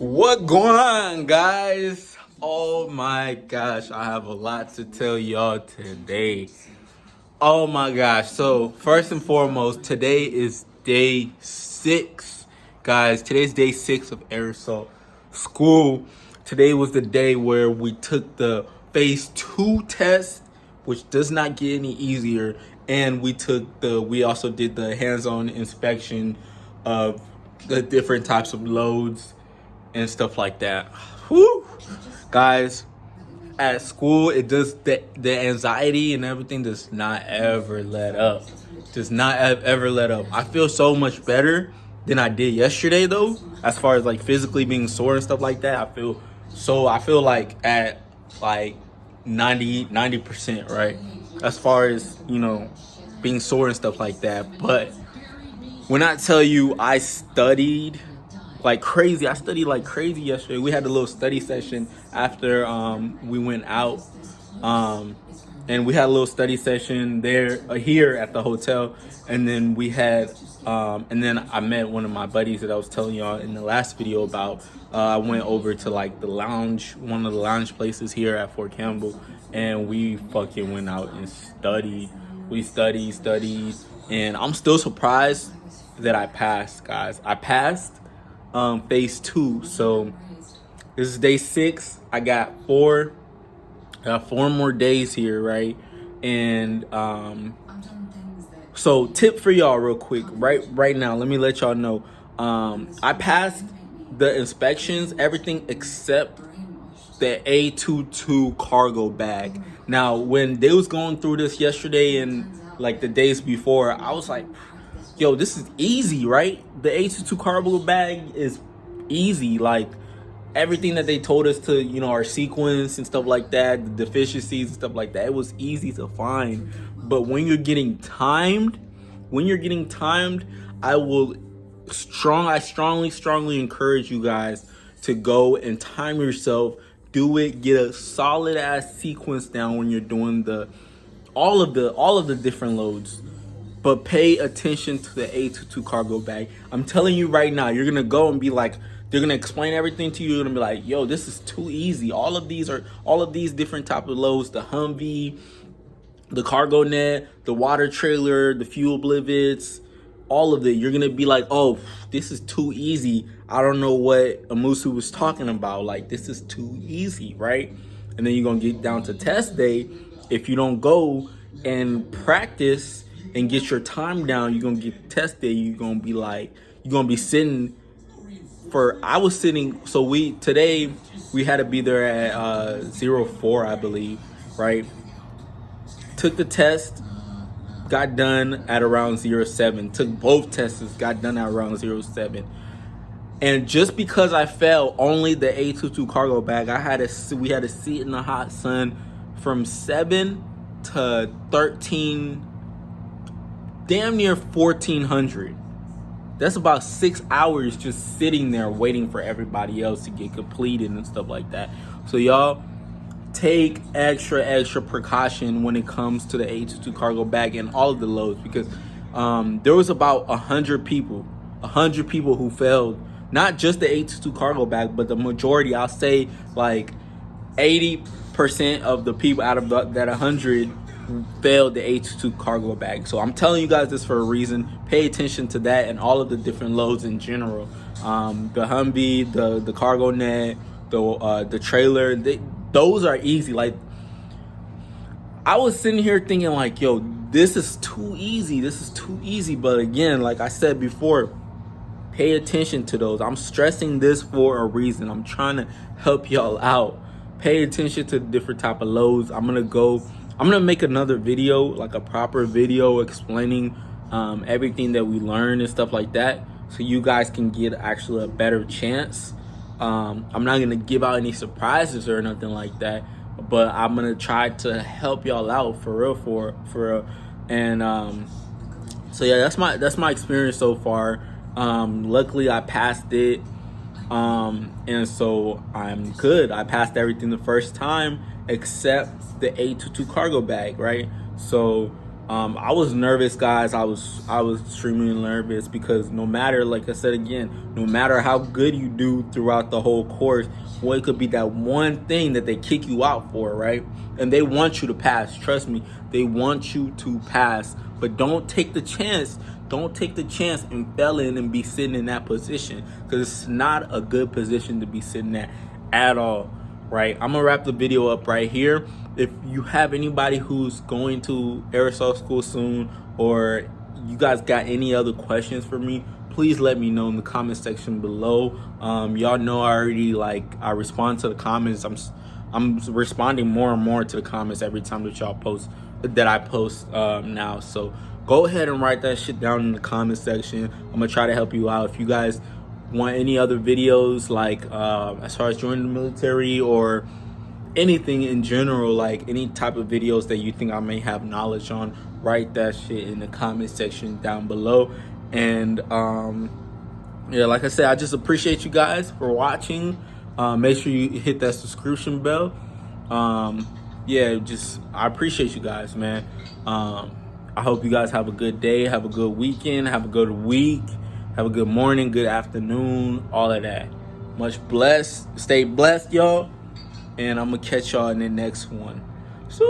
What going on, guys? Oh my gosh, I have a lot to tell y'all today. Oh my gosh. So, first and foremost, today is day 6. Guys, today's day 6 of aerosol school. Today was the day where we took the phase 2 test, which does not get any easier, and we also did the hands-on inspection of the different types of loads and stuff like that. Whew. Guys, at school, it does the anxiety and everything does not ever let up. Does not ever let up. I feel so much better than I did yesterday, though. As far as like physically being sore and stuff like that, I feel like at like 90%, right? As far as being sore and stuff like that. But when I tell you I studied like crazy. I studied like crazy yesterday. We had a little study session after we went out. And we had a little study session here at the hotel. And then and then I met one of my buddies that I was telling y'all in the last video about. I went over to like one of the lounge places here at Fort Campbell, and we fucking went out and studied. We studied, and I'm still surprised that I passed, guys. I passed phase 2. So this is day 6. I got 4 more days here, right? And so tip for y'all real quick, right now, let me let y'all know. I passed the inspections, everything except the A22 cargo bag. Now, when they was going through this yesterday and like the days before, I was like, yo, this is easy, right? The A22 cargo bag is easy. Like everything that they told us to, our sequence and stuff like that, the deficiencies and stuff like that, it was easy to find. But when you're getting timed, I strongly encourage you guys to go and time yourself. Do it. Get a solid ass sequence down when you're doing all of the different loads. But pay attention to the A22 cargo bag. I'm telling you right now, you're gonna go and be like, they're gonna explain everything to you. You're gonna be like, yo, this is too easy. All of these different type of loads, the Humvee, the cargo net, the water trailer, the fuel blivets, all of it. You're gonna be like, oh, this is too easy. I don't know what Amusu was talking about. Like, this is too easy, right? And then you're gonna get down to test day. If you don't go and practice and get your time down, you're gonna get test day. You're gonna be sitting for. Today we had to be there at 04, I believe, right? Took the test, got done at around 07. Took both tests, got done at around 07. And just because I failed only the A22 cargo bag, we had to sit in the hot sun from 7 to 13, damn near 1400. That's about 6 hours just sitting there waiting for everybody else to get completed and stuff like that. So y'all, take extra precaution when it comes to the A22 cargo bag and all of the loads, because there was about 100 people who failed, not just the A22 cargo bag, but the majority. I'll say like 80% of the people out of that 100 failed the A22 cargo bag. So I'm telling you guys this for a reason. Pay attention to that and all of the different loads in general. The Humvee, the cargo net, the trailer, those are easy. Like, I was sitting here thinking like, yo, this is too easy. But again, like I said before, pay attention to those. I'm stressing this for a reason. I'm trying to help y'all out. Pay attention to the different type of loads. I'm gonna make another video, like a proper video explaining everything that we learned and stuff like that, so you guys can get actually a better chance. I'm not gonna give out any surprises or nothing like that, but I'm gonna try to help y'all out for real. And so yeah, that's my experience so far. Luckily I passed it, and so I'm good. I passed everything the first time except the A22 cargo bag, right? So I was nervous, guys. I was extremely nervous because no matter, like I said again, no matter how good you do throughout the whole course, well, it could be that one thing that they kick you out for, right? And they want you to pass. Trust me, they want you to pass. But don't take the chance. Don't take the chance and fail in and be sitting in that position, because it's not a good position to be sitting at all. Right, I'm gonna wrap the video up right here. If you have anybody who's going to aerosol school soon, or you guys got any other questions for me, please let me know in the comment section below. Y'all know I already, like, I respond to the comments. I'm responding more and more to the comments every time that I post now. So go ahead and write that shit down in the comment section. I'm gonna try to help you out. If you guys want any other videos, like as far as joining the military or anything in general, like any type of videos that you think I may have knowledge on, write that shit in the comment section down below. And yeah, like I said, I just appreciate you guys for watching. Make sure you hit that subscription bell. Yeah, just I appreciate you guys, man. I hope you guys have a good day, have a good weekend, have a good week, have a good morning, good afternoon, all of that. Much blessed. Stay blessed, y'all. And I'm going to catch y'all in the next one. So